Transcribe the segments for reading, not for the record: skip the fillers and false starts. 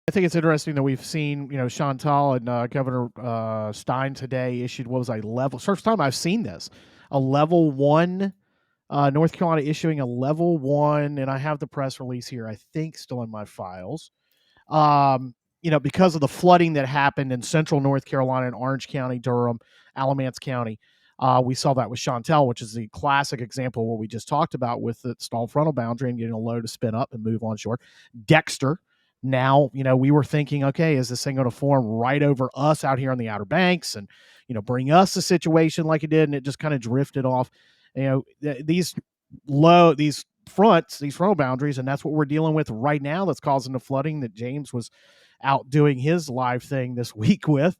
I think it's interesting that we've seen, Chantal and Governor Stein today issued what was a level. First time I've seen this, a level one. North Carolina issuing a level one, and I have the press release here. I think still in my files. Because of the flooding that happened in central North Carolina in Orange County, Durham, Alamance County. We saw that with Chantel, which is the classic example of what we just talked about with the stalled frontal boundary and getting a low to spin up and move on shore. Dexter. Now, we were thinking, okay, is this thing going to form right over us out here on the Outer Banks and, bring us a situation like it did, and it just kind of drifted off. These frontal boundaries, and that's what we're dealing with right now. That's causing the flooding that James was out doing his live thing this week with.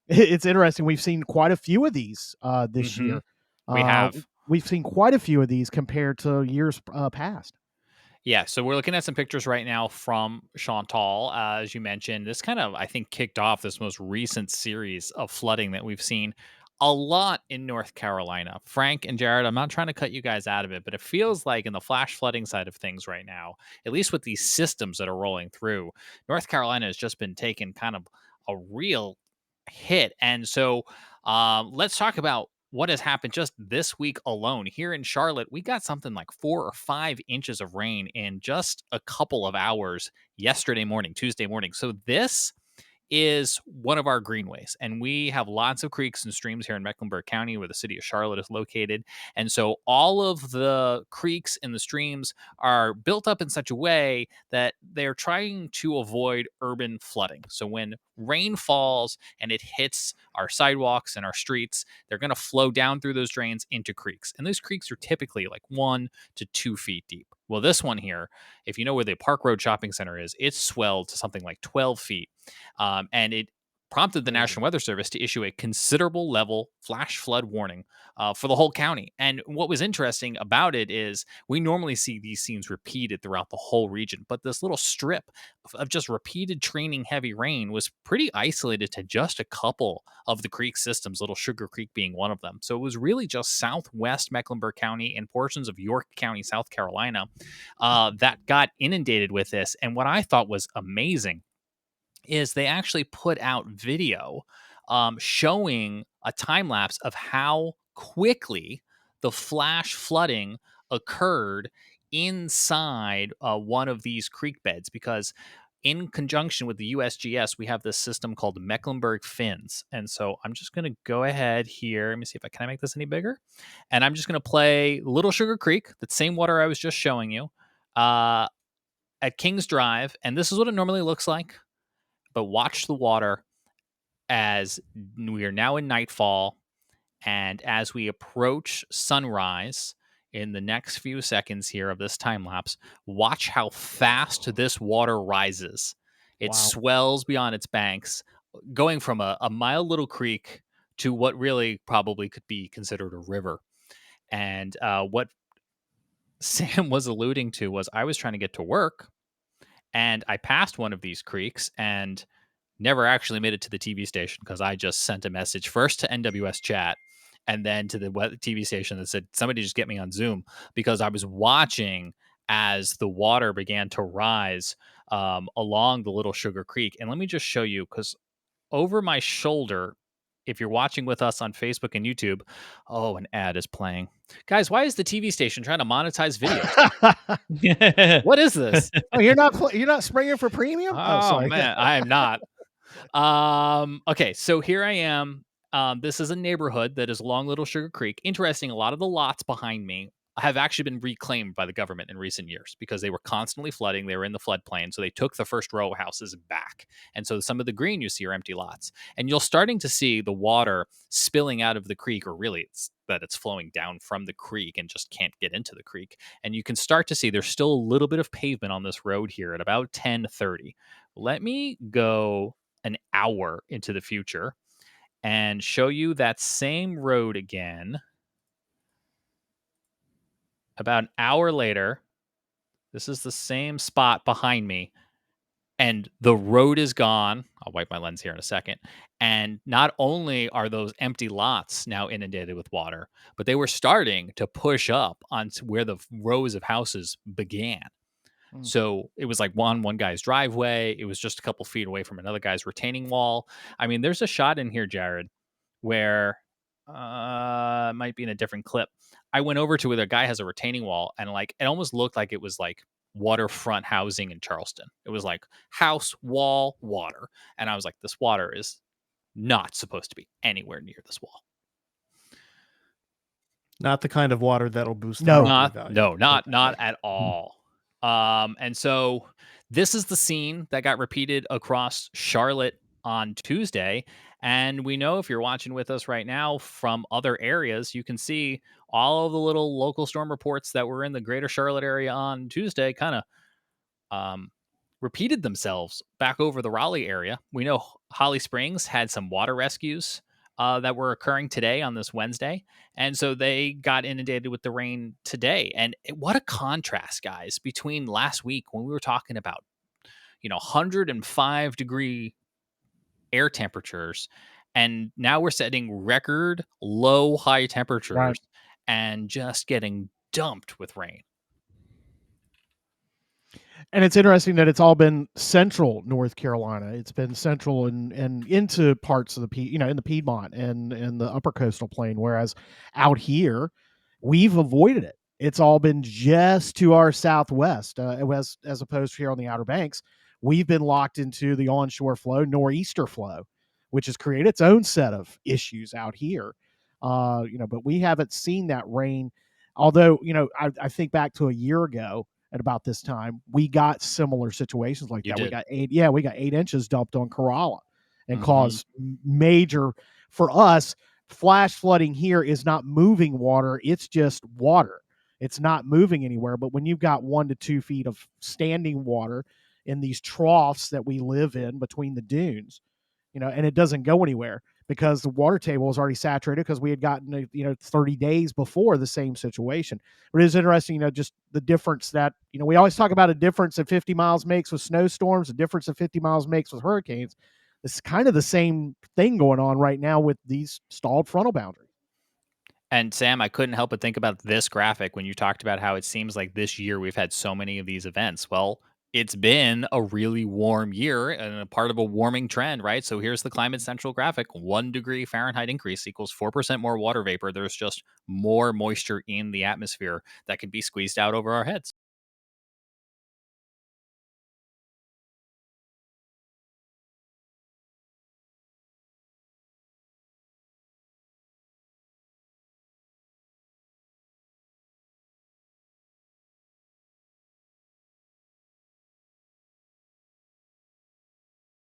It's interesting. We've seen quite a few of these this year. We have. We've seen quite a few of these compared to years past. Yeah, so we're looking at some pictures right now from Chantal. As you mentioned, this kind of, I think, kicked off this most recent series of flooding that we've seen a lot in North Carolina. Frank and Jared, I'm not trying to cut you guys out of it, but it feels like in the flash flooding side of things right now, at least with these systems that are rolling through, North Carolina has just been taking kind of a real hit. And so let's talk about what has happened just this week alone. Here in Charlotte, we got something like 4 or 5 inches of rain in just a couple of hours yesterday morning, Tuesday morning. So this is one of our greenways, and we have lots of creeks and streams here in Mecklenburg County where the city of Charlotte is located. And so all of the creeks and the streams are built up in such a way that they're trying to avoid urban flooding. So when rain falls and it hits our sidewalks and our streets, they're going to flow down through those drains into creeks. And those creeks are typically like 1 to 2 feet deep. Well, this one here, if you know where the Park Road Shopping Center is, it's swelled to something like 12 feet. And it prompted the National Weather Service to issue a considerable level flash flood warning for the whole county. And what was interesting about it is we normally see these scenes repeated throughout the whole region, but this little strip of just repeated training heavy rain was pretty isolated to just a couple of the creek systems, Little Sugar Creek being one of them. So it was really just southwest Mecklenburg County and portions of York County, South Carolina, that got inundated with this. And what I thought was amazing is they actually put out video showing a time lapse of how quickly the flash flooding occurred inside one of these creek beds, because in conjunction with the USGS, we have this system called Mecklenburg Fins. And so I'm just going to go ahead here. Let me see if I make this any bigger. And I'm just going to play Little Sugar Creek, that same water I was just showing you, at Kings Drive. And this is what it normally looks like. But watch the water as we are now in nightfall, and as we approach sunrise in the next few seconds here of this time lapse, watch how fast this water rises. It swells beyond its banks, going from a mild little creek to what really probably could be considered a river. And what Sam was alluding to was I was trying to get to work, and I passed one of these creeks and never actually made it to the TV station because I just sent a message first to NWS chat and then to the TV station that said, somebody just get me on Zoom, because I was watching as the water began to rise along the Little Sugar Creek. And let me just show you, because over my shoulder, if you're watching with us on Facebook and YouTube, an ad is playing. Guys, why is the TV station trying to monetize video? What is this? Oh, you're not springing for premium? Oh man, I am not. Okay, so here I am. This is a neighborhood that is along Little Sugar Creek. Interesting, a lot of the lots behind me have actually been reclaimed by the government in recent years because they were constantly flooding. They were in the floodplain, so they took the first row of houses back. And so some of the green you see are empty lots. And you're starting to see the water spilling out of the creek, or really it's flowing down from the creek and just can't get into the creek. And you can start to see there's still a little bit of pavement on this road here at about 10:30. Let me go an hour into the future and show you that same road again. About an hour later, this is the same spot behind me, and the road is gone. I'll wipe my lens here in a second. And not only are those empty lots now inundated with water, but they were starting to push up on where the rows of houses began. Mm. So it was like one guy's driveway. It was just a couple feet away from another guy's retaining wall. I mean, there's a shot in here, Jared, where it might be in a different clip. I went over to where the guy has a retaining wall, and like it almost looked like it was like waterfront housing in Charleston. It was like house, wall, water. And I was like, this water is not supposed to be anywhere near this wall. Not the kind of water that'll boost the No. property value. Not at all. And so this is the scene that got repeated across Charlotte on Tuesday. And we know, if you're watching with us right now from other areas, you can see all of the little local storm reports that were in the greater Charlotte area on Tuesday kind of repeated themselves back over the Raleigh area. We know Holly Springs had some water rescues that were occurring today on this Wednesday. And so they got inundated with the rain today. And what a contrast, guys, between last week when we were talking about, 105-degree air temperatures. And now we're setting record low high temperatures Right. and just getting dumped with rain. And it's interesting that it's all been central North Carolina. It's been central and into parts of the in the Piedmont and the upper coastal plain, whereas out here we've avoided it. It's all been just to our southwest, as opposed to here on the Outer Banks. We've been locked into the onshore flow, nor'easter flow, which has created its own set of issues out here. But we haven't seen that rain. Although, I think back to a year ago at about this time, we got similar situations like You that. did. We got 8 inches dumped on Corolla and Mhm. caused major, for us, flash flooding here is not moving water. It's just water. It's not moving anywhere. But when you've got 1 to 2 feet of standing water in these troughs that we live in between the dunes, and it doesn't go anywhere because the water table is already saturated because we had gotten 30 days before the same situation. But it is interesting, just the difference that, we always talk about a difference that 50 miles makes with snowstorms, a difference that 50 miles makes with hurricanes. It's kind of the same thing going on right now with these stalled frontal boundaries. And Sam, I couldn't help but think about this graphic when you talked about how it seems like this year we've had so many of these events. Well, it's been a really warm year and a part of a warming trend, right? So here's the climate central graphic. 1 degree Fahrenheit increase equals 4% more water vapor. There's just more moisture in the atmosphere that can be squeezed out over our heads.